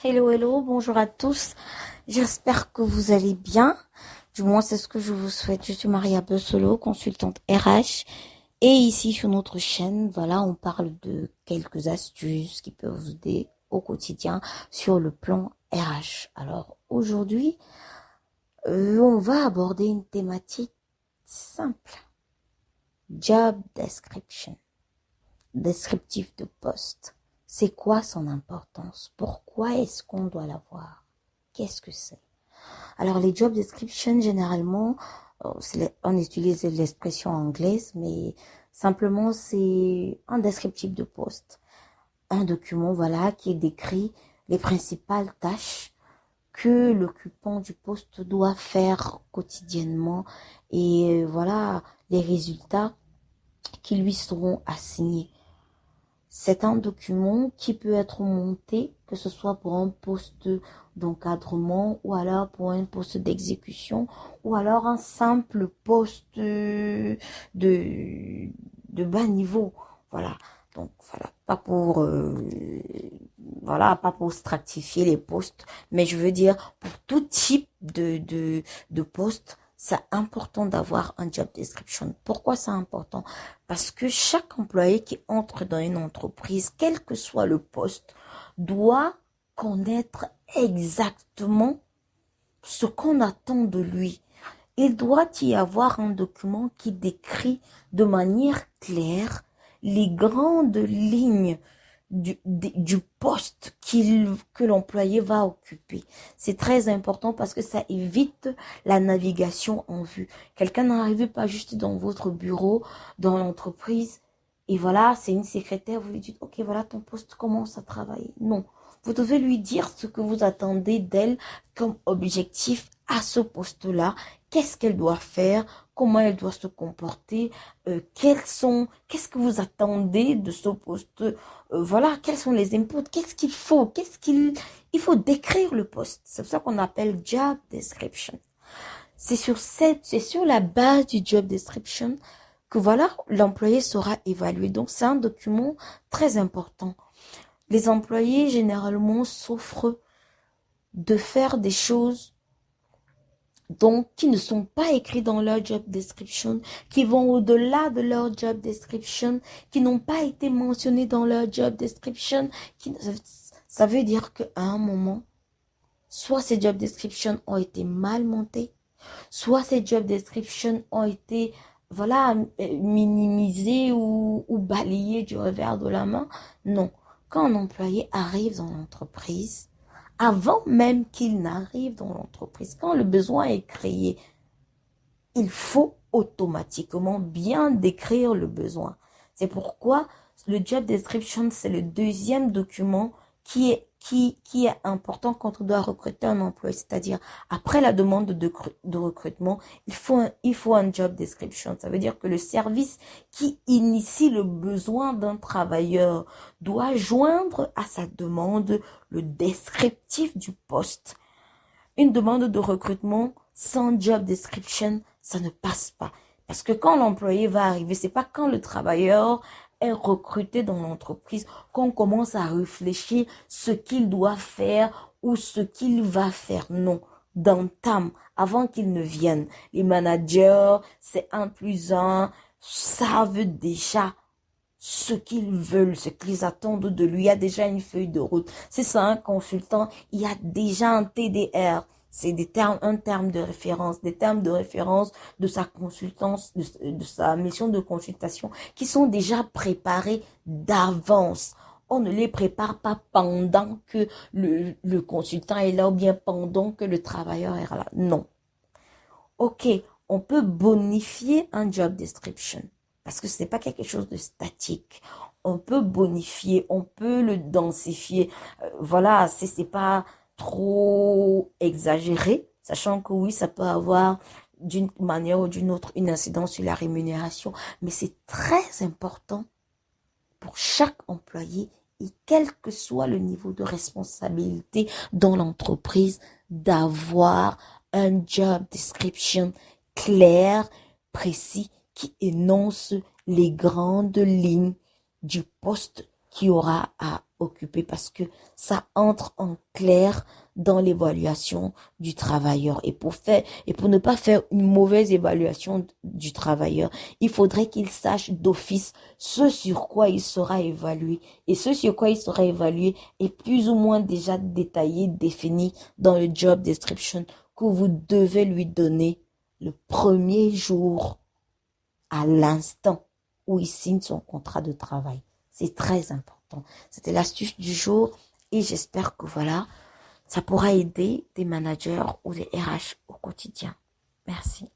Hello, hello, bonjour à tous. J'espère que vous allez bien. Du moins, c'est ce que je vous souhaite. Je suis Maria Bessolo, consultante RH. Et ici, sur notre chaîne, voilà, on parle de quelques astuces qui peuvent vous aider au quotidien sur le plan RH. Alors, aujourd'hui, on va aborder une thématique simple. Job description. Descriptif de poste. C'est quoi son importance? Pourquoi est-ce qu'on doit l'avoir? Qu'est-ce que c'est? Alors, les job descriptions, généralement, on utilise l'expression anglaise, mais simplement, c'est un descriptif de poste. Un document, voilà, qui décrit les principales tâches que l'occupant du poste doit faire quotidiennement et voilà, les résultats qui lui seront assignés. C'est un document qui peut être monté, que ce soit pour un poste d'encadrement ou alors pour un poste d'exécution ou alors un simple poste de bas niveau. Voilà. Donc voilà, pas pour stratifier les postes, mais je veux dire pour tout type de poste, c'est important d'avoir un job description. Pourquoi c'est important? Parce que chaque employé qui entre dans une entreprise, quel que soit le poste, doit connaître exactement ce qu'on attend de lui. Il doit y avoir un document qui décrit de manière claire les grandes lignes du poste que l'employé va occuper. C'est très important parce que ça évite la navigation en vue. Quelqu'un n'arrive pas juste dans votre bureau, dans l'entreprise, et voilà, c'est une secrétaire, vous lui dites, ok, voilà, ton poste commence à travailler. Non. Vous devez lui dire ce que vous attendez d'elle comme objectif à ce poste-là. Qu'est-ce qu'elle doit faire? Comment elle doit se comporter? Qu'est-ce que vous attendez de ce poste? Voilà, quels sont les inputs? Qu'est-ce qu'il faut? Il faut décrire le poste. C'est ça qu'on appelle job description. C'est sur la base du job description que voilà, l'employé sera évalué. Donc, c'est un document très important. Les employés, généralement, souffrent de faire des choses donc qui ne sont pas écrits dans leur job description, qui vont au-delà de leur job description, qui n'ont pas été mentionnés dans leur job description, ça veut dire qu'à un moment, soit ces job descriptions ont été mal montés, soit ces job descriptions ont été voilà minimisés ou balayés du revers de la main. Non, quand un employé arrive dans l'entreprise, avant même qu'il n'arrive dans l'entreprise, quand le besoin est créé, il faut automatiquement bien décrire le besoin. C'est pourquoi le job description, c'est le deuxième document qui est important quand on doit recruter un employé. C'est-à-dire, après la demande de recrutement, il faut un job description. Ça veut dire que le service qui initie le besoin d'un travailleur doit joindre à sa demande le descriptif du poste. Une demande de recrutement sans job description, ça ne passe pas. Parce que quand l'employé va arriver, c'est pas quand le travailleur est recruté dans l'entreprise qu'on commence à réfléchir ce qu'il doit faire ou ce qu'il va faire. Non. D'entame, avant qu'il ne vienne. Les managers, c'est 1+1, savent déjà ce qu'ils veulent, ce qu'ils attendent de lui. Il y a déjà une feuille de route. C'est ça, un consultant, il y a déjà un TDR. C'est un terme de référence, des termes de référence de sa consultance, de sa mission de consultation, qui sont déjà préparés d'avance. On ne les prépare pas pendant que le consultant est là ou bien pendant que le travailleur est là. Non. Ok, on peut bonifier un job description parce que ce n'est pas quelque chose de statique. On peut bonifier, on peut le densifier. Voilà, c'est pas trop exagéré, sachant que oui, ça peut avoir d'une manière ou d'une autre une incidence sur la rémunération, mais c'est très important pour chaque employé et quel que soit le niveau de responsabilité dans l'entreprise d'avoir un job description clair, précis, qui énonce les grandes lignes du poste qu'il aura à occupé parce que ça entre en clair dans l'évaluation du travailleur. Et pour ne pas faire une mauvaise évaluation du travailleur, il faudrait qu'il sache d'office ce sur quoi il sera évalué. Et ce sur quoi il sera évalué est plus ou moins déjà détaillé, défini dans le job description que vous devez lui donner le premier jour à l'instant où il signe son contrat de travail. C'est très important. C'était l'astuce du jour et j'espère que voilà, ça pourra aider des managers ou des RH au quotidien. Merci.